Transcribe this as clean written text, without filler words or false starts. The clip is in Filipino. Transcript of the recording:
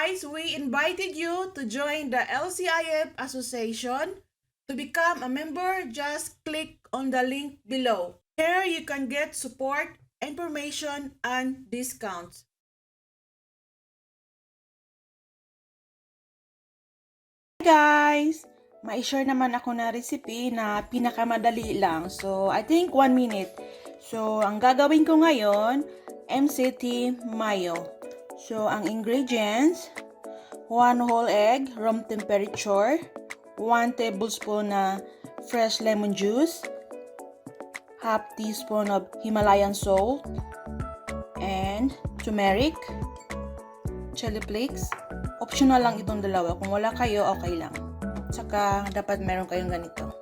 guys, we invited you to join the LCIF Association. To become a member, just click on the link below. Here you can get support, information, and discounts. Hi guys! Mai-share naman ako na recipe na pinakamadali lang. So, I think 1 minute. So, ang gagawin ko ngayon, Mct mayo. So, ang ingredients, 1 whole egg, room temperature, 1 tablespoon na fresh lemon juice, half teaspoon of Himalayan salt, and turmeric, chili flakes. Optional lang itong dalawa. Kung wala kayo, okay lang. Tsaka, dapat meron kayong ganito.